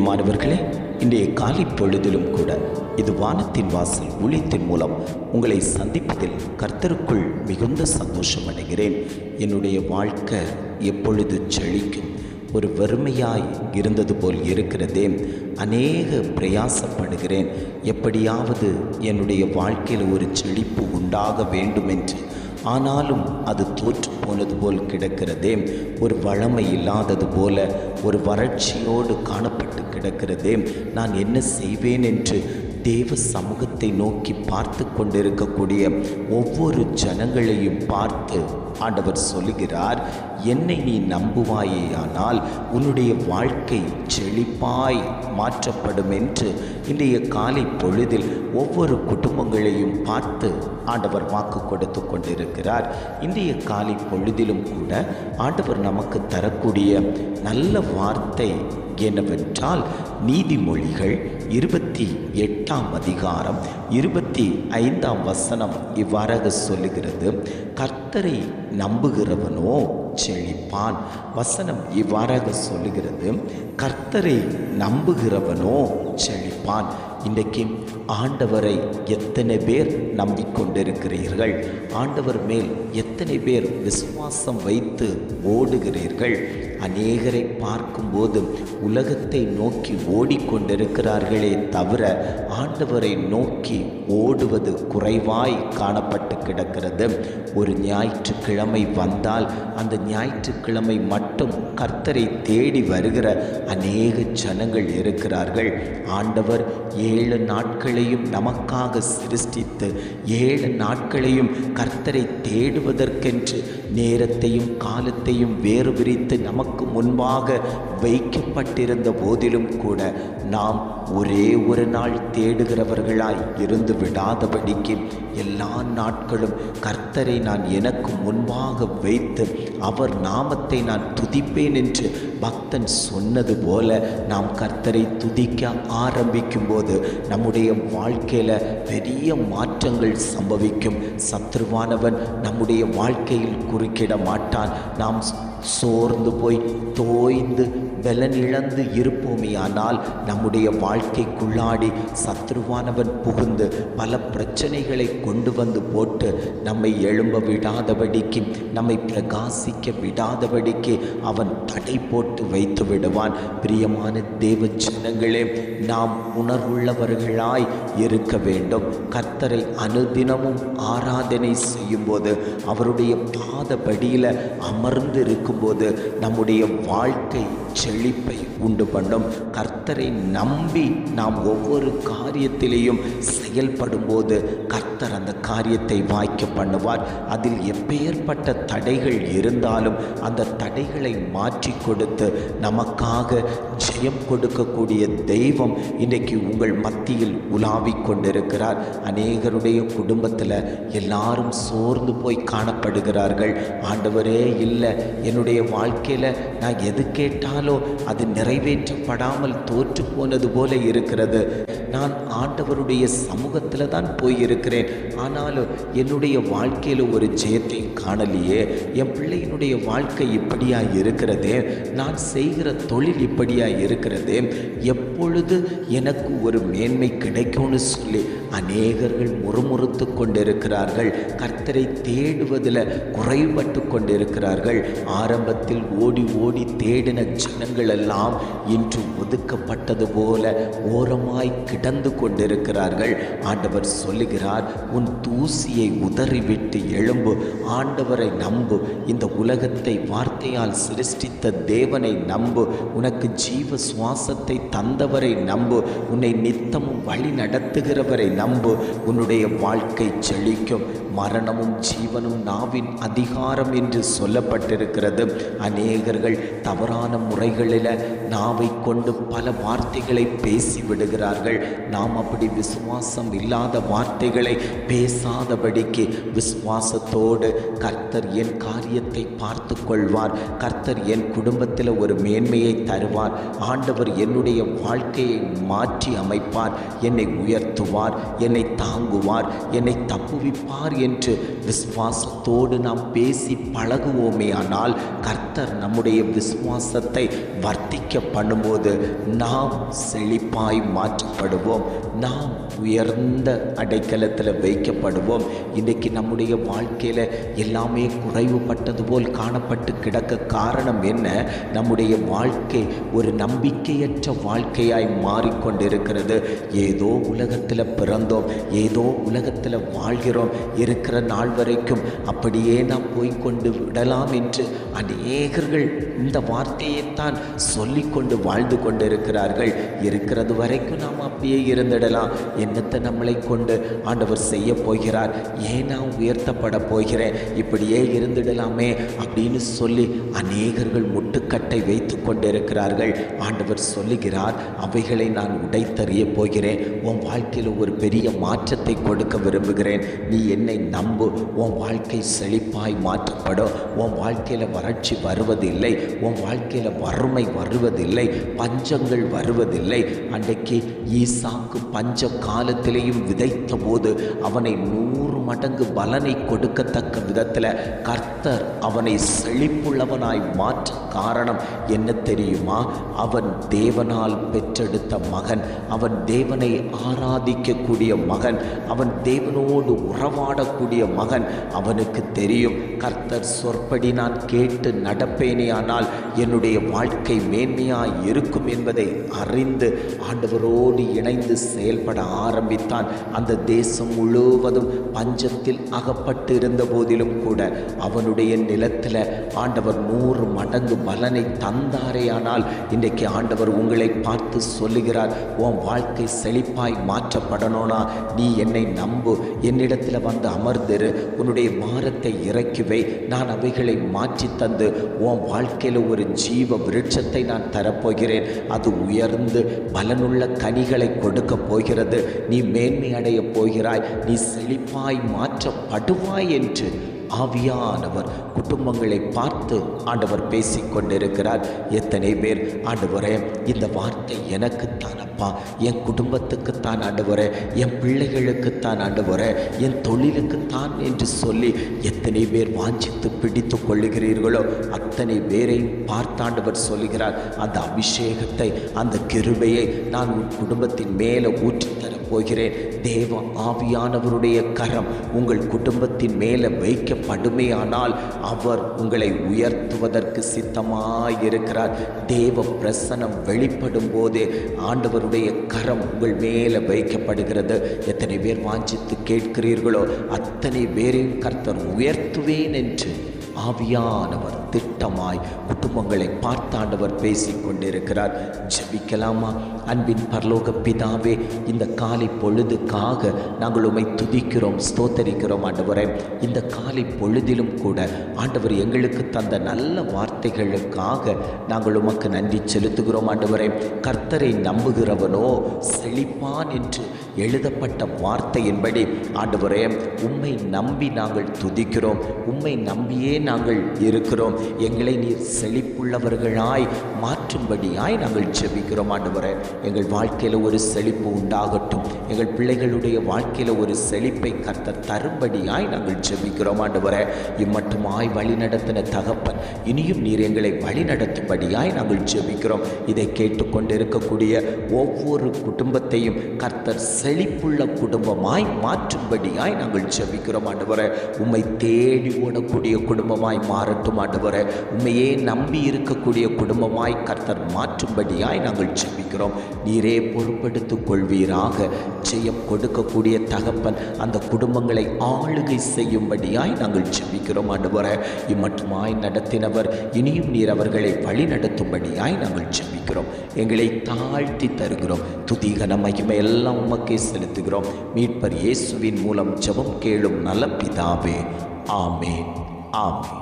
பிரியமானவர்களே, இன்றைய காலை பொழுதிலும் கூட இது வானத்தின் வாசல் ஊழியத்தின் மூலம் உங்களை சந்திப்பதில் கர்த்தருக்குள் மிகுந்த சந்தோஷம் அடைகிறேன். என்னுடைய வாழ்க்கை எப்பொழுது செழிக்கும்? ஒரு வறுமையாய் இருந்தது போல் இருக்கிறதே. அநேக பிரயாசப்படுகிறேன், எப்படியாவது என்னுடைய வாழ்க்கையில் ஒரு செழிப்பு உண்டாக வேண்டும் என்று. ஆனாலும் அது தோற்று போனது போல் கிடக்கிறதே. ஒரு வளமை இல்லாதது போல ஒரு வறட்சியோடு காணப்பட்டு கிடக்கிறதே. நான் என்ன செய்வேன் என்று தேவ சமூகத்தை நோக்கி பார்த்து கொண்டிருக்கக்கூடிய ஒவ்வொரு ஜனங்களையும் பார்த்து ஆண்டவர் சொல்லுகிறார், என்னை நீ நம்புவாயேயானால் உன்னுடைய வாழ்க்கை செழிப்பாய் மாற்றப்படும் என்று இன்றைய காலை பொழுதில் ஒவ்வொரு குடும்பங்களையும் பார்த்து ஆண்டவர் வாக்கு கொடுத்து கொண்டிருக்கிறார். இன்றைய காலை பொழுதிலும் கூட ஆண்டவர் நமக்கு தரக்கூடிய நல்ல வார்த்தை என்னவென்றால், நீதிமொழிகள் 28ஆம் அதிகாரம் 25ஆம் வசனம் இவ்வாறாக சொல்லுகிறது, கர்த்தரை நம்புகிறவனோ செழிப்பான். வசனம் இவ்வாறாக சொல்லுகிறது, கர்த்தரை நம்புகிறவனோ செழிப்பான். இன்றைக்கு ஆண்டவரை எத்தனை பேர் நம்பிக்கொண்டிருக்கிறீர்கள்? ஆண்டவர் மேல் எத்தனை பேர் விசுவாசம் வைத்து ஓடுகிறீர்கள்? அநேகரை பார்க்கும்போது உலகத்தை நோக்கி ஓடிக்கொண்டிருக்கிறார்களே தவிர ஆண்டவரை நோக்கி ஓடுவது குறைவாய் காணப்பட்டு கிடக்கிறது. ஒரு ஞாயிற்றுக்கிழமை வந்தால் அந்த ஞாயிற்றுக்கிழமை மட்டும் கர்த்தரை தேடி வருகிற அநேக ஜனங்கள் இருக்கிறார்கள். ஆண்டவர் 7 நாட்களையும் நமக்காக சிருஷ்டித்து 7 நாட்களையும் கர்த்தரை தேடுவதற்கென்று நேரத்தையும் காலத்தையும் வேறு விரித்து நமக்கு முன்பாக வைக்கப்பட்டிருந்த போதிலும் கூட நாம் ஒரே ஒரு நாள் தேடுகிறவர்களாய் இருந்து விடாதபடிக்கு எல்லா நாட்களும் கர்த்தரை நான் எனக்கு முன்பாக வைத்து அவர் நாமத்தை நான் துதிப்பேன் என்று பக்தன் சொன்னது போல நாம் கர்த்தரை துதிக்க ஆரம்பிக்கும் போது நம்முடைய வாழ்க்கையில் பெரிய மாற்றங்கள் சம்பவிக்கும். சத்ருவானவன் நம்முடைய வாழ்க்கையில் குறுக்கிட மாட்டான். நாம் சோர்ந்து போய் தோய்ந்து பலனிழந்து இருப்போமே, ஆனால் நம்முடைய வாழ்க்கைக்குள்ளாடி சத்ருவானவன் புகுந்து பல பிரச்சனைகளை கொண்டு வந்து போட்டு நம்மை எழும்ப விடாதபடிக்கு, நம்மை பிரகாசிக்க விடாதபடிக்கு அவன் தடை போட்டு வைத்து விடுவான். பிரியமான தேவ ஜனங்களே, நாம் உணர்வுள்ளவர்களாய் இருக்க வேண்டும். கர்த்தரை அனுதினமும் ஆராதனை செய்யும் போது, அவருடைய பாதபடியில் அமர்ந்து இருக்கும்போது நம்முடைய வாழ்க்கை செழிப்பை உண்டு பண்ணும். கர்த்தரை நம்பி நாம் ஒவ்வொரு காரியத்திலேயும் செயல்படும் போது கர்த்தர் அந்த காரியத்தை வாய்க்க பண்ணுவார். அதில் எப்பேற்பட்ட தடைகள் இருந்தாலும் அந்த தடைகளை மாற்றி கொடுத்து நமக்காக ஜெயம் கொடுக்கக்கூடிய தெய்வம் இன்றைக்கு உங்கள் மத்தியில் உலாவிக் கொண்டிருக்கிறார். அநேகருடைய குடும்பத்தில் எல்லாரும் சோர்ந்து போய் காணப்படுகிறார்கள். ஆண்டவரே இல்லை, என்னுடைய வாழ்க்கையில் நான் எது கேட்டாலும் அது நிறைவேற்றப்படாமல் தோற்று போனது போல இருக்கிறது. நான் ஆண்டவருடைய சமூகத்தில் தான் போயிருக்கிறேன், ஆனாலும் என்னுடைய வாழ்க்கையில் ஒரு ஜெயத்தை காணலையே. என் பிள்ளையினுடைய வாழ்க்கை இப்படியா இருக்கிறதே, நான் செய்கிற தொழில் இப்படியா இருக்கிறதே, எப்பொழுது எனக்கு ஒரு மேன்மை கிடைக்கும்னு சொல்லி அநேகர்கள் முறுமுறுத்து கொண்டிருக்கிறார்கள். கர்த்தரை தேடுவதில் குறைபட்டு கொண்டிருக்கிறார்கள். ஆரம்பத்தில் ஓடி ஓடி தேடின ஜனங்கள் எல்லாம் இன்று ஒதுக்கப்பட்டது போல ஓரமாய் கிடந்து கொண்டிருக்கிறார்கள். ஆண்டவர் சொல்லுகிறார், உன் தூசியை உதறிவிட்டு எழும்பு, ஆண்டவரை நம்பு, இந்த உலகத்தை வார்த்தையால் சிருஷ்டித்த தேவனை நம்பு, உனக்கு ஜீவ சுவாசத்தை தந்தவரை நம்பு, உன்னை நித்தமும் வழி நடத்துகிறவரை நம்பு. உன்னுடைய வாழ்க்கை செழிக்கும். மரணமும் ஜீவனும் நாவின் அதிகாரம் என்று சொல்லப்பட்டிருக்கிறது. அநேகர்கள் தவறான முறைகளில் நாவை கொண்டு பல வார்த்தைகளை பேசி விடுகிறார்கள். நாம் அப்படி விசுவாசம் இல்லாத வார்த்தைகளை பேசாதபடிக்கு விசுவாசத்தோடு கர்த்தர் என் காரியத்தை பார்த்து கொள்வார், கர்த்தர் என் குடும்பத்தில் ஒரு மேன்மையை தருவார், ஆண்டவர் என்னுடைய வாழ்க்கையை மாற்றி அமைப்பார், என்னை உயர்த்துவார், என்னை தாங்குவார், என்னை தப்புவிப்பார் என்று விசுவாசத்தோடு நாம் பேசி பழகுவோமே, ஆனால் கர்த்தர் நம்முடைய விசுவாசத்தை வர்த்திக்க பண்ணும்போது நாம் செழிப்பாய் மாற்றப்படுவோம். நாம் உயர்ந்த அடைக்கலத்தில் வைக்கப்படுவோம். இன்றைக்கி நம்முடைய வாழ்க்கையில் எல்லாமே குறைவுபட்டது போல் காணப்பட்டு கிடக்க காரணம் என்ன? நம்முடைய வாழ்க்கை ஒரு நம்பிக்கையற்ற வாழ்க்கையாய் மாறிக்கொண்டிருக்கிறது. ஏதோ உலகத்தில் பிறந்தோம், ஏதோ உலகத்தில் வாழ்கிறோம், இருக்கிற நாள் வரைக்கும் அப்படியே நாம் போய்கொண்டு விடலாம் என்று அநேகர்கள் இந்த வார்த்தையைத்தான் சொல்லிக்கொண்டு வாழ்ந்து கொண்டு இருக்கிறார்கள். இருக்கிறது வரைக்கும் நாம் அப்படியே இருந்துடலாம். என்னத்தை நம்மளை கொண்டு ஆண்டவர் செய்ய போகிறார்? ஏன் நான் உயர்த்தப்பட போகிறேன்? இப்படியே இருந்துடலாமே அப்படின்னு சொல்லி அநேகர்கள் முட்டுக்கட்டை வைத்து கொண்டிருக்கிறார்கள். ஆண்டவர் சொல்லுகிறார், அவைகளை நான் உடைத்தறிய போகிறேன். உன் வாழ்க்கையில் ஒரு பெரிய மாற்றத்தை கொடுக்க விரும்புகிறேன். நீ என்னை நம்பு. உன் வாழ்க்கை செழிப்பாய் மாற்றப்படும். உன் வாழ்க்கையில் வறட்சி வருவதில்லை. உன் வாழ்க்கையில் வறுமை வருவதில்லை. பஞ்சங்கள் வருவதில்லை. அன்றைக்கு ஈசாக்கு பஞ்ச காலத்திலேயும் விதைத்த போது அவனை 100 மடங்கு பலனை கொடுக்கத்தக்க விதத்தில் கர்த்தர் அவனை செழிப்புள்ளவனாய் மாற்ற காரணம் என்ன தெரியுமா? அவன் தேவனால் பெற்றெடுத்த மகன், அவன் தேவனை ஆராதிக்கக்கூடிய மகன், அவன் தேவனோடு உறவாடக்கூடிய மகன். அவனுக்கு தெரியும், கர்த்தர் சொற்படி நான் கேட்டு நடப்பேனேயானால் என்னுடைய வாழ்க்கை மேன்மையாய் இருக்கும் என்பதை அறிந்து ஆண்டவரோடு இணைந்து செயல்பட ஆரம்பித்தான். அந்த தேசம் முழுவதும் பஞ்சத்தில் அகப்பட்டு இருந்த போதிலும் கூட அவனுடைய நிலத்தில் ஆண்டவர் 100 மடங்கு பலனை தந்தாரேயானால் இன்றைக்கு ஆண்டவர் உங்களை பார்த்து சொல்லுகிறார், உன் வாழ்க்கை செழிப்பாய் மாற்றப்படணும்னா நீ என்னை நம்பு. என்னிடத்தில் வந்து அமர்ந்திரு. உன்னுடைய பாரத்தை இறக்கி வை. நான் அவைகளை மாற்றி தந்து உன் வாழ்க்கையில் ஒரு ஜீவ விருட்சத்தை நான் தரப்போகிறேன். அது உயர்ந்து பலனுள்ள கனிகளை கொடுக்க போகிறது. நீ மேன்மை அடைய போகிறாய். நீ செழிப்பாய் மாற்றப்படுவாய் என்று ஆவியானவர் குடும்பங்களை பார்த்து ஆண்டவர் பேசிக்கொண்டிருக்கிறார். எத்தனை பேர், ஆண்டவரே இந்த வார்த்தை எனக்குத்தானப்பா, என் குடும்பத்துக்குத்தான் ஆண்டவரே, என் பிள்ளைகளுக்குத்தான் ஆண்டவரே, என் தொழிலுக்குத்தான் என்று சொல்லி எத்தனை பேர் வாஞ்சித்து பிடித்து கொள்ளுகிறீர்களோ அத்தனை பேரையும் பார்த்தாண்டவர் சொல்லுகிறார், அந்த அபிஷேகத்தை, அந்த கிருபையை நான் உன் குடும்பத்தின் மேலே ஊற்றித்தர போகிறேன். தேவ ஆவியானவருடைய கரம் உங்கள் குடும்பத்தின் மேலே வைக்கப்படுமேயானால் அவர் உங்களை உயர்த்துவதற்கு சித்தமாயிருக்கிறார். தேவ பிரசனம் வெளிப்படும் போதே ஆண்டவருடைய கரம் உங்கள் மேலே வைக்கப்படுகிறது. எத்தனை பேர் வாஞ்சித்து கேட்கிறீர்களோ அத்தனை பேரையும் கர்த்தர் உயர்த்துவேன் என்று ஆவியானவர் திட்டமாய் குடும்பங்களை பார்த்தாண்டவர் பேசிக்கொண்டிருக்கிறார். ஜெபிக்கலாமா? அன்பின் பரலோக பிதாவே, இந்த காலை பொழுதுக்காக நாங்கள் உம்மை துதிக்கிறோம், ஸ்தோத்தரிக்கிறோம் ஆண்டவரே. இந்த காலை பொழுதிலும் கூட ஆண்டவர் எங்களுக்கு தந்த நல்ல வார்த்தைகளுக்காக நாங்கள் உமக்கு நன்றி செலுத்துகிறோம் ஆண்டவரே. கர்த்தரை நம்புகிறவனோ செழிப்பான் என்று எழுதப்பட்ட வார்த்தையின்படி ஆண்டவரே உம்மை நம்பி நாங்கள் துதிக்கிறோம். உம்மை நம்பியே நாங்கள் இருக்கிறோம். எங்களை நீர் செழிப்புள்ளவர்களாய் மாற்றும்படியாய் நாங்கள் ஜெபிக்கிறோம் ஆண்டவரே. எங்கள் வாழ்க்கையில் ஒரு செழிப்பு உண்டாகட்டும். எங்கள் பிள்ளைகளுடைய வாழ்க்கையில் ஒரு செழிப்பை கர்த்தர் தரும்படியாய் நாங்கள் ஜெபிக்கிறோம் ஆண்டவரே. இம்மட்டுமாய் வழிநடத்தின தகப்பன், இனியும் நீர் எங்களை வழிநடத்தும்படியாய் நாங்கள் ஜெபிக்கிறோம். இதை கேட்டுக்கொண்டிருக்கக்கூடிய ஒவ்வொரு குடும்பத்தையும் கர்த்தர் செழிப்புள்ள குடும்பமாய் மாற்றும்படியாய் நாங்கள் ஜெபிக்கிறோம் ஆண்டவரே. உம்மை தேடி ஓடக்கூடிய குடும்பமாய் மாறட்டும் ஆண்டவரே. உம்மையே நம்பி இருக்கக்கூடிய குடும்பமாய் கர்த்தர் மாற்றும்படியாய் நாங்கள் ஜெபிக்கிறோம். நீரே பொறுப்பெடுத்துக் கொள்வீராக. ஜெயம் கொடுக்கக்கூடிய தகப்பன் அந்த குடும்பங்களை ஆளுகை செய்யும்படியாய் நாங்கள் ஜெபிக்கிறோம் ஆண்டவரே. இம்மட்டுமாய் நடத்தினவர் இனியும் நீர் அவர்களை வழி நடத்தும்படியாய் நாங்கள் ஜெபிக்கிறோம். எங்களை தாழ்த்தி தருகிறோம். துதிகன மகிமை எல்லாம் உமக்கே செலுத்துகிறோம். மீட்பர் இயேசுவின் மூலம் ஜெபம் கேளும் நல்ல பிதாவே. ஆமென். ஆமென்.